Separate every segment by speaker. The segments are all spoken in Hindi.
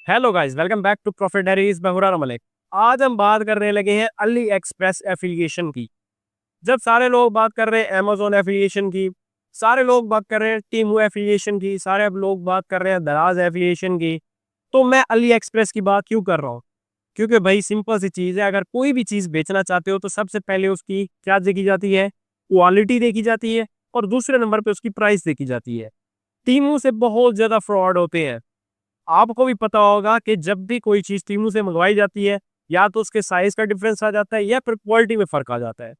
Speaker 1: Hello guys, welcome back to profit diaries. मैं हुरार मलिक। आज हम बात करने लगे हैं अली एक्सप्रेस एफिलिएशन की। जब सारे लोग बात कर रहे हैं अमेजोन एफिलिएशन की, सारे लोग बात कर रहे हैं टीमू एफिलिएशन की, सारे अब लोग बात कर रहे हैं दराज एफिलिएशन की, तो मैं अली एक्सप्रेस की बात क्यों कर रहा हूँ? क्योंकि भाई सिंपल सी चीज़ है, अगर कोई भी चीज़ बेचना चाहते हो तो सबसे पहले उसकी क्या देखी जाती है? क्वालिटी देखी जाती है, और दूसरे नंबर पे उसकी प्राइस देखी जाती है। टीमू से बहुत ज़्यादा फ्रॉड होते हैं। आपको भी पता होगा कि जब भी कोई चीज़ टीमू से मंगवाई जाती है, या तो उसके साइज़ का डिफरेंस आ जाता है या फिर क्वालिटी में फ़र्क आ जाता है।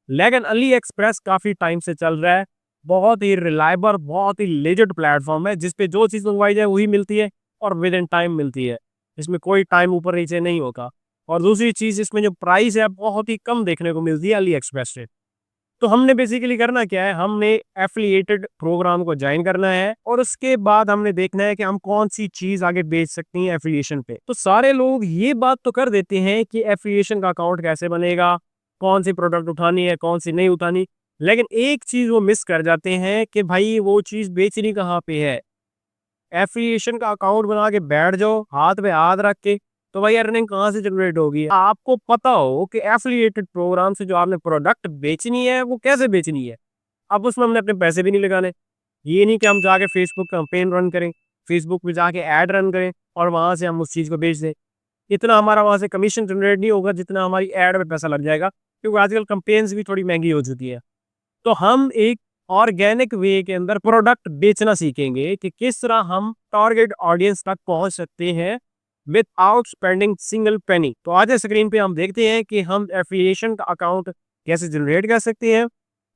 Speaker 1: लेकिन अली एक्सप्रेस काफ़ी टाइम से चल रहा है। बहुत ही रिलायबल, बहुत ही लेजिट प्लेटफ़ॉर्म है, जिस पे जो चीज़ मंगवाई जाए वही मिलती है और विद इन टाइम मिलती है। इसमें कोई टाइम ऊपर-नीचे नहीं होगा। और दूसरी चीज़, इसमें जो प्राइस है बहुत ही कम देखने को मिलती है अली एक्सप्रेस से। तो हमने बेसिकली करना क्या है, हमने एफिलिएटेड प्रोग्राम को ज्वाइन करना है और उसके बाद हमने देखना है कि हम कौन सी चीज आगे बेच सकते हैं एफिलिएशन पे। तो सारे लोग ये बात तो कर देते हैं कि एफिलिएशन का अकाउंट कैसे बनेगा, कौन सी प्रोडक्ट उठानी है, कौन सी नहीं उठानी। लेकिन एक चीज वो मिस कर जाते हैं कि भाई वो चीज बेचनी कहाँ पे है। एफिलिएशन का अकाउंट बना के बैठ जाओ हाथ पे हाथ रख के, तो भाई अर्निंग कहाँ से जनरेट होगी? आपको पता हो कि एफिलिएटेड प्रोग्राम से जो आपने प्रोडक्ट बेचनी है वो कैसे बेचनी है। अब उसमें हमने अपने पैसे भी नहीं लगाने। ये नहीं कि हम जाके फेसबुक कैंपेन रन करें, फेसबुक पे जाके ऐड रन करें और वहां से हम उस चीज को बेच दें। इतना हमारा वहां से कमीशन जनरेट नहीं होगा जितना हमारी ऐड में पैसा लग जाएगा, क्योंकि आजकल कैंपेन्स भी थोड़ी महंगी हो चुकी है। तो हम एक ऑर्गेनिक वे के अंदर प्रोडक्ट बेचना सीखेंगे कि किस तरह हम टारगेट ऑडियंस तक पहुंच सकते हैं विदाउट स्पेंडिंग सिंगल पेनी। तो आज स्क्रीन पे हम देखते हैं कि हम एफिलिएशन का अकाउंट कैसे जनरेट कर सकते हैं,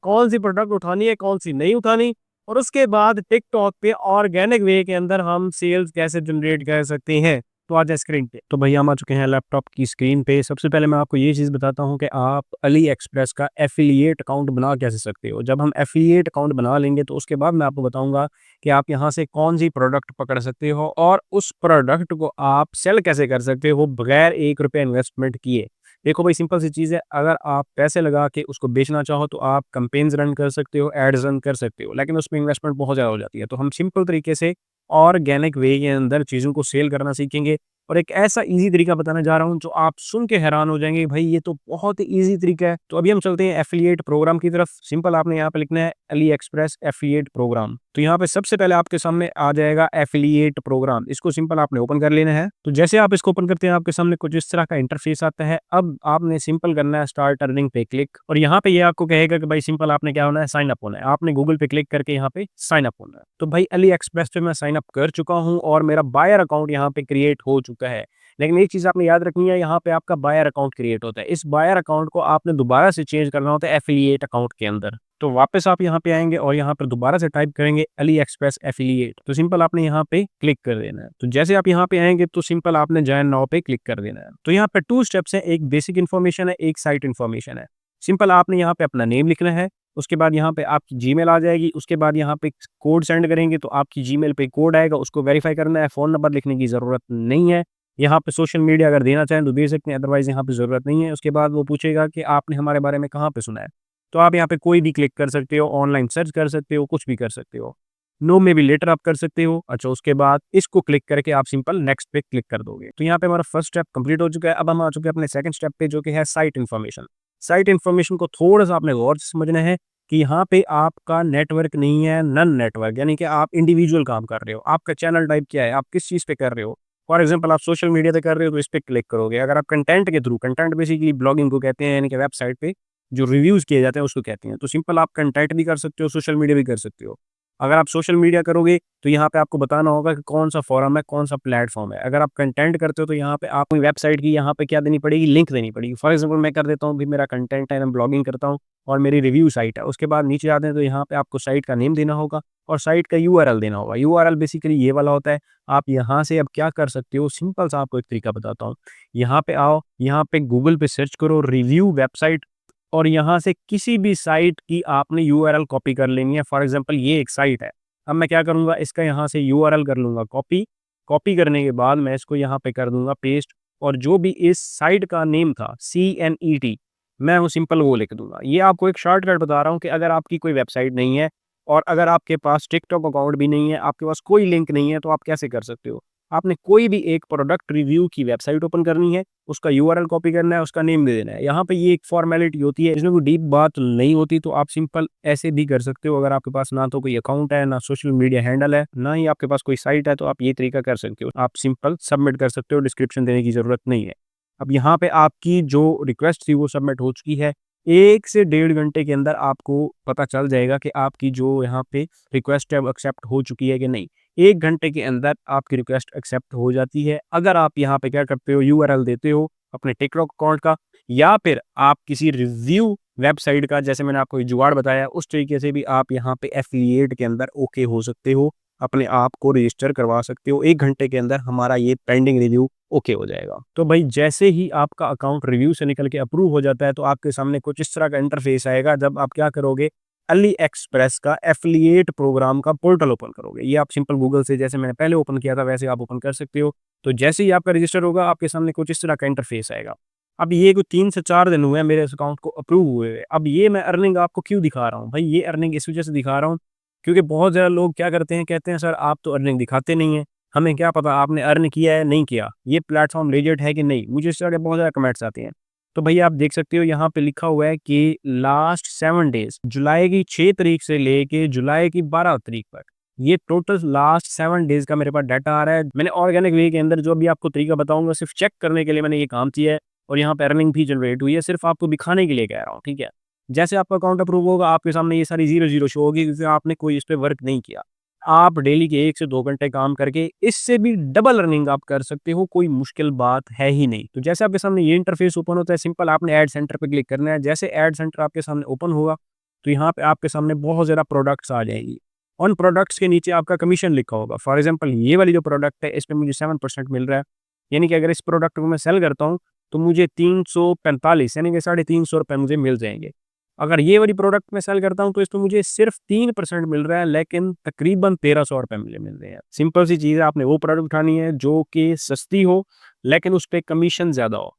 Speaker 1: कौन सी प्रोडक्ट उठानी है, कौन सी नहीं उठानी, और उसके बाद टिकटॉक पे ऑर्गेनिक वे के अंदर हम सेल्स कैसे जनरेट कर सकते हैं। तो आज स्क्रीन पे तो भैया हम आ चुके हैं लैपटॉप की स्क्रीन पे। सबसे पहले मैं आपको ये चीज़ बताता हूँ कि आप अली एक्सप्रेस का एफिलिएट अकाउंट बना कैसे सकते हो। जब हम एफिलिएट अकाउंट बना लेंगे तो उसके बाद मैं आपको बताऊंगा कि आप यहाँ से कौन सी प्रोडक्ट पकड़ सकते हो और उस प्रोडक्ट को आप सेल कैसे कर सकते हो बगैर 1 रुपये इन्वेस्टमेंट किए। देखो भाई, सिंपल सी चीज़ है, अगर आप पैसे लगा के उसको बेचना चाहो तो आप कैंपेन्स रन कर सकते हो, एड्स रन कर सकते हो, लेकिन उसमें इन्वेस्टमेंट बहुत ज़्यादा हो जाती है। तो हम सिंपल तरीके से ऑर्गेनिक वे के अंदर चीज़ों को सेल करना सीखेंगे, और एक ऐसा ईज़ी तरीका बताने जा रहा हूँ जो आप सुन के हैरान हो जाएँगे, भाई ये तो बहुत ही ईज़ी तरीका है। तो अभी हम चलते हैं एफ़िलिएट प्रोग्राम की तरफ। सिंपल आपने यहाँ पे लिखना है अली एक्सप्रेस एफ़िलिएट प्रोग्राम। तो यहाँ पे सबसे पहले आपके सामने आ जाएगा एफ़िलिएट प्रोग्राम। इसको सिंपल आपने ओपन कर लेना है। तो जैसे आप इसको ओपन करते हैं आपके सामने कुछ इस तरह का इंटरफ़ेस आता है। अब आपने सिंपल करना है स्टार्ट अर्निंग पे क्लिक, और यहाँ पे ये आपको कहेगा कि भाई सिंपल आपने क्या होना है, साइन अप होना है। आपने गूगल पे क्लिक करके यहाँ पे साइन अप होना है। तो भाई अली एक्सप्रेस पे मैं साइन अप कर चुका हूँ और मेरा बायर अकाउंट यहाँ पे क्रिएट हो चुका है। लेकिन एक चीज़ आपने याद रखनी है, यहाँ पे आपका बायर अकाउंट क्रिएट होता है। इस बायर अकाउंट को आपने दोबारा से चेंज करना होता है एफिलिएट अकाउंट के अंदर। तो वापस आप यहाँ पे आएँगे और यहाँ पर दोबारा से टाइप करेंगे अली एक्सप्रेस एफिलिएट। तो सिंपल आपने यहाँ पे क्लिक कर देना है। तो जैसे आप यहाँ पे आएँगे तो सिंपल आपने जॉइन नाउ पे क्लिक कर देना है। तो यहाँ पे 2 स्टेप्स हैं, एक बेसिक इन्फॉर्मेशन है, एक साइट इन्फॉर्मेशन है। सिंपल आपने यहाँ पे अपना नेम लिखना है, उसके बाद यहाँ पे आपकी जीमेल आ जाएगी, उसके बाद यहाँ पे कोड सेंड करेंगे तो आपकी जीमेल पे कोड आएगा, उसको वेरीफाई करना है। फ़ोन नंबर लिखने की ज़रूरत नहीं है। यहाँ पे सोशल मीडिया अगर देना चाहें तो दे सकते हैं, अदरवाइज़ यहाँ पे ज़रूरत नहीं है। उसके बाद वो पूछेगा कि आपने हमारे बारे में कहाँ पे सुना है, तो आप यहाँ पे कोई भी क्लिक कर सकते हो, ऑनलाइन सर्च कर सकते हो, कुछ भी कर सकते हो। नो में भी लेटर आप कर सकते हो। अच्छा, उसके बाद इसको क्लिक करके आप सिंपल नेक्स्ट पे क्लिक कर दोगे। तो यहाँ पे हमारा फर्स्ट स्टेप कंप्लीट हो चुका है। अब हम आ चुके हैं अपने सेकंड स्टेप पे, जो कि है साइट इन्फॉर्मेशन। साइट इन्फॉर्मेशन को थोड़ा-सा आपने गौर से समझना है कि यहाँ पे आपका नेटवर्क नहीं है, नन नेटवर्क, यानी कि आप इंडिविजुअल काम कर रहे हो। आपका चैनल टाइप क्या है, आप किस चीज़ पे कर रहे हो। फॉर एग्जांपल आप सोशल मीडिया पे कर रहे हो तो इस पे क्लिक करोगे। अगर आप कंटेंट के थ्रू, कंटेंट बेसिकली ब्लॉगिंग को कहते हैं, यानी कि वेबसाइट पे जो रिव्यूज़ किए जाते हैं उसको कहते हैं। तो सिंपल आप कंटेंट भी कर सकते हो, सोशल मीडिया भी कर सकते हो। अगर आप सोशल मीडिया करोगे तो यहाँ पे आपको बताना होगा कि कौन-सा फोरम है, कौन-सा प्लेटफ़ॉर्म है। अगर आप कंटेंट करते हो तो यहाँ पे आपको वेबसाइट की यहाँ पे क्या देनी पड़ेगी, लिंक देनी पड़ेगी। फॉर एग्जांपल मैं कर देता हूँ, भी मेरा कंटेंट है, मैं ब्लॉगिंग करता हूँ और मेरी रिव्यू साइट है। उसके बाद नीचे आते हैं तो यहाँ पे आपको साइट का नेम देना होगा और साइट का यूआरएल देना होगा। यूआरएल बेसिकली ये वाला होता है। आप यहाँ से अब क्या कर सकते हो, सिंपल सा आपको एक तरीका बताता हूँ। यहाँ पे आओ, यहाँ पे गूगल पे सर्च करो रिव्यू वेबसाइट, और यहाँ से किसी भी साइट की आपने यूआरएल कॉपी कर लेनी है। फॉर एग्जांपल ये एक साइट है। अब मैं क्या करूँगा, इसका यहाँ से यूआरएल कर लूँगा कॉपी। कॉपी करने के बाद मैं इसको यहाँ पे कर दूँगा पेस्ट, और जो भी इस साइट का नेम था CNET, मैं वो सिंपल वो लिख दूँगा। ये आपको एक शॉर्टकट बता रहा हूँ कि अगर आपकी कोई वेबसाइट नहीं है और अगर आपके पास टिकटॉक अकाउंट भी नहीं है, आपके पास कोई लिंक नहीं है, तो आप कैसे कर सकते हो। आपने कोई भी एक प्रोडक्ट रिव्यू की वेबसाइट ओपन करनी है, उसका यूआरएल कॉपी करना है, उसका नेम दे देना है। यहाँ पे ये एक फॉर्मेलिटी होती है, इसमें कोई डीप बात नहीं होती, तो आप सिंपल ऐसे भी कर सकते हो। अगर आपके पास ना तो कोई अकाउंट है, ना सोशल मीडिया हैंडल है, ना ही आपके पास कोई साइट है, तो आप ये तरीका कर सकते हो। आप सिंपल सबमिट कर सकते हो, डिस्क्रिप्शन देने की ज़रूरत नहीं है। अब यहाँ पे आपकी जो रिक्वेस्ट थी वो सबमिट हो चुकी है। 1 से डेढ़ घंटे के अंदर आपको पता चल जाएगा कि आपकी जो यहाँ पे रिक्वेस्ट है वो एक्सेप्ट हो चुकी है कि नहीं। 1 घंटे के अंदर आपकी रिक्वेस्ट एक्सेप्ट हो जाती है। अगर आप यहाँ पे क्या करते हो, यूआरएल देते हो अपने टिकटॉक अकाउंट का, या फिर आप किसी रिव्यू वेबसाइट का, जैसे मैंने आपको ये जुगाड़ बताया, उस तरीके से भी आप यहाँ पे एफिलिएट के अंदर ओके हो सकते हो, अपने आप को रजिस्टर करवा सकते हो। 1 घंटे के अंदर हमारा ये पेंडिंग रिव्यू ओके हो जाएगा। तो भाई जैसे ही आपका अकाउंट रिव्यू से निकल के अप्रूव हो जाता है, तो आपके सामने कुछ इस तरह का इंटरफेस आएगा। जब आप क्या करोगे, अली एक्सप्रेस का एफिलिएट प्रोग्राम का पोर्टल ओपन करोगे। ये आप सिंपल गूगल से, जैसे मैंने पहले ओपन किया था, वैसे आप ओपन कर सकते हो। तो जैसे ही आपका रजिस्टर होगा, आपके सामने कुछ इस तरह का इंटरफेस आएगा। अब ये कुछ 3 से 4 दिन हुए हैं मेरे इस अकाउंट को अप्रूव हुए हुए। अब ये मैं अर्निंग आपको क्यों दिखा रहा हूँ भाई, ये अर्निंग इस वजह से दिखा रहा हूँ क्योंकि बहुत ज़्यादा लोग क्या करते हैं, कहते हैं सर आप तो अर्निंग दिखाते नहीं हैं, हमें क्या पता आपने अर्न किया है नहीं किया, ये प्लेटफॉर्म लीजिट है कि नहीं। मुझे इस तरह के बहुत ज़्यादा कमेंट्स आते हैं। तो भैया आप देख सकते हो यहाँ पे लिखा हुआ है कि लास्ट 7 डेज, जुलाई की 6 तारीख से लेके जुलाई की 12 तारीख तक, ये टोटल लास्ट 7 डेज का मेरे पास डाटा आ रहा है। मैंने ऑर्गेनिक वे के अंदर जो भी आपको तरीका बताऊंगा, सिर्फ चेक करने के लिए मैंने ये काम किया है, और यहाँ पे अर्निंग भी जनरेट हुई है, सिर्फ आपको दिखाने के लिए कह रहा हूँ, ठीक है। जैसे आपका अकाउंट अप्रूव होगा, आपके सामने ये सारी 0 शो होगी, क्योंकि आपने कोई इस पे वर्क नहीं किया। आप डेली के 1 से 2 घंटे काम करके इससे भी डबल अर्निंग आप कर सकते हो, कोई मुश्किल बात है ही नहीं। तो जैसे आपके सामने ये इंटरफेस ओपन होता है, सिंपल आपने ऐड सेंटर पे क्लिक करना है। जैसे ऐड सेंटर आपके सामने ओपन होगा, तो यहाँ पे आपके सामने बहुत ज़्यादा प्रोडक्ट्स आ जाएंगी। उन प्रोडक्ट्स के नीचे आपका कमीशन लिखा होगा। फॉर एग्जाम्पल ये वाली जो प्रोडक्ट है, इस पे मुझे 7% मिल रहा है, यानी कि अगर इस प्रोडक्ट को मैं सेल करता हूँ, तो मुझे 345 यानी कि ₹350 मुझे मिल जाएंगे। अगर ये वाली प्रोडक्ट मैं सेल करता हूँ, तो इसमें मुझे सिर्फ 3% मिल रहा है, लेकिन तकरीबन ₹1300 मुझे मिल रहे हैं। सिंपल सी चीज़ है, आपने वो प्रोडक्ट उठानी है जो कि सस्ती हो, लेकिन उस पे कमीशन ज़्यादा हो।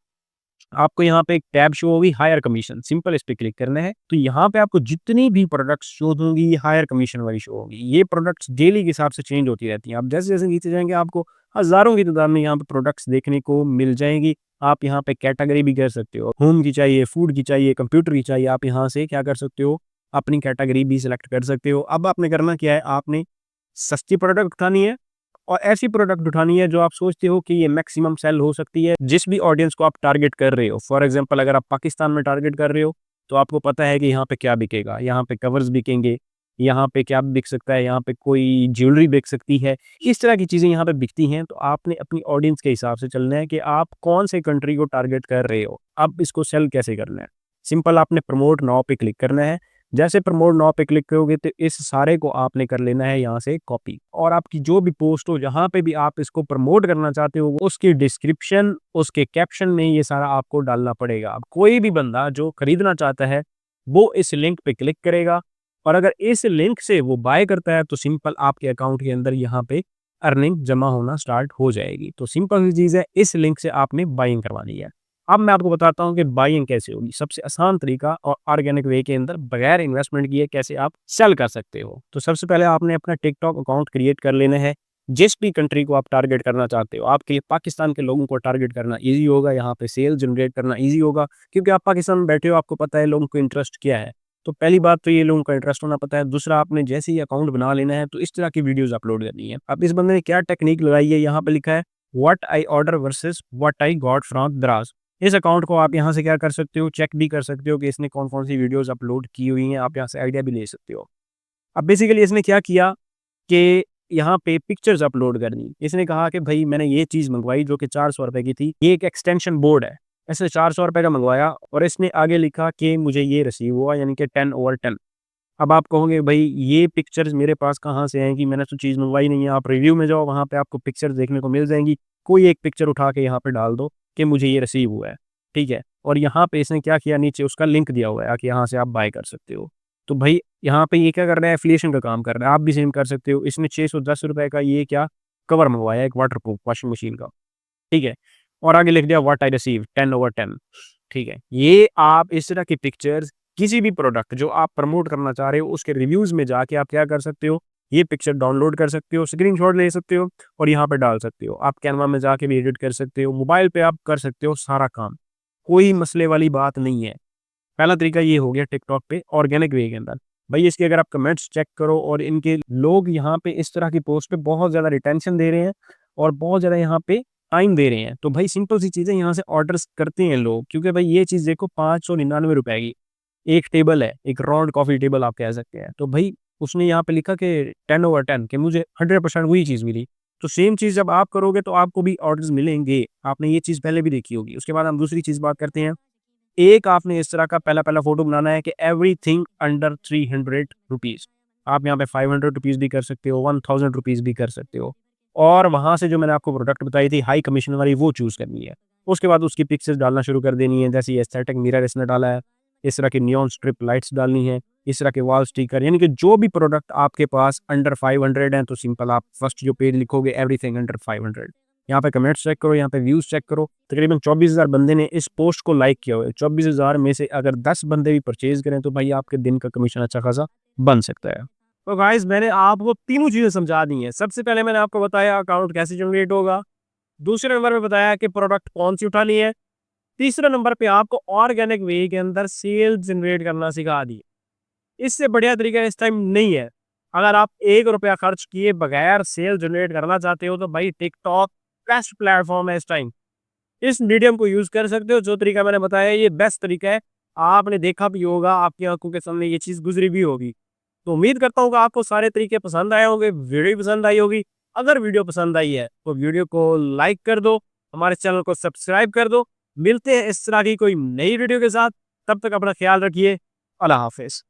Speaker 1: आपको यहाँ पे एक टैब शो होगी, हायर कमीशन, सिंपल इस पे क्लिक करना है। तो यहाँ पे आपको जितनी भी प्रोडक्ट्स शो होंगी, हायर कमीशन वाली शो होगी। ये प्रोडक्ट्स डेली के हिसाब से चेंज होती रहती हैं। आप जैसे-जैसे नीचे जाएँगे, आपको हज़ारों की तादाद में यहाँ पे प्रोडक्ट्स देखने को मिल जाएँगी। आप यहाँ पे कैटेगरी भी कर सकते हो, होम की चाहिए, फूड की चाहिए, कंप्यूटर की चाहिए, आप यहाँ से क्या कर सकते हो, अपनी कैटेगरी भी सिलेक्ट कर सकते हो। अब आपने करना क्या है, आपने सस्ती प्रोडक्ट उठानी है, और ऐसी प्रोडक्ट उठानी है जो आप सोचते हो कि ये मैक्सिमम सेल हो सकती है, जिस भी ऑडियंस को आप टारगेट कर रहे हो। फॉर एग्जांपल अगर आप पाकिस्तान में टारगेट कर रहे हो, तो आपको पता है कि यहाँ पे क्या बिकेगा, यहाँ पे कवर्स बिकेंगे, यहाँ पे क्या बिक सकता है, यहाँ पे कोई ज्वेलरी बिक सकती है, इस तरह की चीज़ें यहाँ पे बिकती हैं। तो आपने अपनी ऑडियंस के हिसाब से चलना है कि आप कौन से कंट्री को टारगेट कर रहे हो, अब इसको सेल कैसे करना है। सिंपल आपने प्रमोट नाउ पे क्लिक करना है। जैसे प्रमोट नाउ पे क्लिक करोगे, तो इस सारे को आपने कर लेना है यहाँ से कॉपी, और आपकी जो भी पोस्ट हो, जहाँ पे भी आप इसको प्रमोट करना चाहते हो, उसकी डिस्क्रिप्शन, उसके कैप्शन में ये सारा आपको डालना पड़ेगा। अब कोई भी बंदा जो खरीदना चाहता है, वो इस लिंक पे क्लिक करेगा, और अगर इस लिंक से वो बाय करता है, तो सिंपल आपके अकाउंट के अंदर यहाँ पे अर्निंग जमा होना स्टार्ट हो जाएगी। तो सिंपल सी चीज़ है, इस लिंक से आपने बाइंग करवानी है। अब मैं आपको बताता हूँ कि बाइंग कैसे होगी। सबसे आसान तरीका और ऑर्गेनिक वे के अंदर बगैर इन्वेस्टमेंट किए कैसे आप सेल कर सकते हो। तो सबसे पहले आपने अपना टिकटॉक अकाउंट क्रिएट कर लेना है। जिस भी कंट्री को आप टारगेट करना चाहते हो, आपके पाकिस्तान के लोगों को टारगेट करना ईज़ी होगा, यहाँ पे सेल जनरेट करना ईज़ी होगा, क्योंकि आप पाकिस्तान में बैठे हो, आपको पता है लोगों को इंटरेस्ट क्या है। तो पहली बात तो ये लोगों का इंटरेस्ट होना पता है। दूसरा, आपने जैसे ही अकाउंट बना लेना है, तो इस तरह की वीडियोज़ अपलोड करनी है। अब इस बंदे ने क्या टेक्निक लगाई है, यहाँ पे लिखा है what I order versus what I got from दराज। इस अकाउंट को आप यहाँ से क्या कर सकते हो, चेक भी कर सकते हो कि इसने कौन-कौन सी वीडियोज़ अपलोड की हुई हैं, आप यहाँ से आइडिया भी ले सकते हो। अब बेसिकली इसने क्या किया कि यहाँ पे पिक्चर्स अपलोड करनी। इसने कहा कि भई मैंने ये चीज़ मँगवाई जो कि ₹400 की थी, ये एक एक्सटेंशन बोर्ड है। ऐसे ₹400 का मँगवाया, और इसने आगे लिखा कि मुझे ये रिसीव हुआ, यानी कि 10/10। अब आप कहोगे भई ये पिक्चर्स मेरे पास कहाँ से आएँगी, मैंने तो चीज़ मँगवाई नहीं है। आप रिव्यू में जाओ, वहाँ पे आपको पिक्चर्स देखने को मिल जाएँगी। कोई एक पिक्चर उठा के यहाँ पे डाल दो कि मुझे ये रिसीव हुआ है, ठीक है? और यहाँ पे इसने क्या किया, नीचे उसका लिंक दिया हुआ है कि यहाँ से आप बाय कर सकते हो। तो भई यहाँ पे ये क्या कर रहा है, एफ़िलिएशन का काम कर रहा है। आप भी सेम कर सकते हो। इसने ₹610 का ये क्या कवर मँगवाया है, एक वाटरप्रूफ वॉशिंग मशीन का, ठीक है? और आगे लिख दिया व्हाट आई रिसीव 10/10, ठीक है? ये आप इस तरह की पिक्चर्स किसी भी प्रोडक्ट जो आप प्रमोट करना चाह रहे हो, उसके रिव्यूज़ में जाके आप क्या कर सकते हो, ये पिक्चर डाउनलोड कर सकते हो, स्क्रीनशॉट ले सकते हो और यहाँ पे डाल सकते हो। आप कैनवा में जाके भी एडिट कर सकते हो, मोबाइल पे आप कर सकते हो सारा काम, कोई मसले वाली बात नहीं है। पहला तरीका ये हो गया टिकटॉक पे ऑर्गेनिक वे के अंदर। भाई इसके अगर आप कमेंट्स चेक करो और इनके लोग यहाँ पे इस तरह की पोस्ट पे बहुत ज़्यादा रिटेंशन दे रहे हैं और बहुत ज़्यादा यहाँ पे टाइम दे रहे हैं। तो भाई सिंपल सी चीज़ें यहाँ से ऑर्डर्स करते हैं लोग, क्योंकि भाई ये चीज़ देखो 599 रुपए की एक टेबल है, एक राउंड कॉफ़ी टेबल आप कह सकते हैं। तो भाई उसने यहाँ पे लिखा कि 10/10 कि मुझे 100% वही चीज़ मिली। तो सेम चीज़ जब आप करोगे तो आपको भी ऑर्डर्स मिलेंगे। आपने ये चीज़ पहले भी देखी होगी। उसके बाद हम दूसरी चीज़ बात करते हैं। एक आपने इस तरह का पहला फ़ोटो बनाना है कि एवरीथिंग अंडर 300 रुपीज़। आप यहाँ पे 500 रुपीज़ भी कर सकते हो, 1000 रुपीज़ भी कर सकते हो। और वहाँ से जो मैंने आपको प्रोडक्ट बताई थी हाई कमीशन वाली वो चूज़ करनी है। उसके बाद उसकी पिक्चर्स डालना शुरू कर देनी है, जैसे ये एस्थेटिक मिरर इसने डाला है, इस तरह की नियॉन स्ट्रिप लाइट्स डालनी है, इस तरह के वॉल स्टिकर, यानी कि जो भी प्रोडक्ट आपके पास अंडर 500 हैं तो सिंपल आप फर्स्ट जो पेज लिखोगे एवरीथिंग अंडर 500। यहाँ पे कमेंट्स चेक करो, यहाँ पे व्यूज़ चेक करो। तकरीबन 24,000 बंदे ने इस पोस्ट को लाइक किया हुआ है। 24,000 में से अगर 10 बंदे भी परचेज़ करें तो भाई आपके दिन का कमीशन अच्छा खासा बन सकता है। तो गाइस मैंने आपको तीनों चीज़ें समझा दी हैं। सबसे पहले मैंने आपको बताया अकाउंट कैसे जनरेट होगा, दूसरे नंबर पे बताया कि प्रोडक्ट कौन-सी उठानी है, तीसरे नंबर पे आपको ऑर्गेनिक वे के अंदर सेल जनरेट करना सिखा दी। इससे बढ़िया तरीका इस टाइम नहीं है। अगर आप ₹1 खर्च किए बगैर सेल जनरेट करना चाहते हो तो भाई टिकटॉक बेस्ट प्लेटफ़ॉर्म है इस टाइम। इस मीडियम को यूज़ कर सकते हो, जो तरीका मैंने बताया ये बेस्ट तरीका है। आपने देखा भी होगा, आपकी आँखों के सामने ये चीज़ गुज़री भी होगी। तो उम्मीद करता हूँ कि आपको सारे तरीके पसंद आए होंगे, वीडियो भी पसंद आई होगी। अगर वीडियो पसंद आई है, तो वीडियो को लाइक कर दो, हमारे चैनल को सब्सक्राइब कर दो। मिलते हैं इस तरह की कोई नई वीडियो के साथ, तब तक अपना ख़्याल रखिए। अल्लाह हाफ़िज़।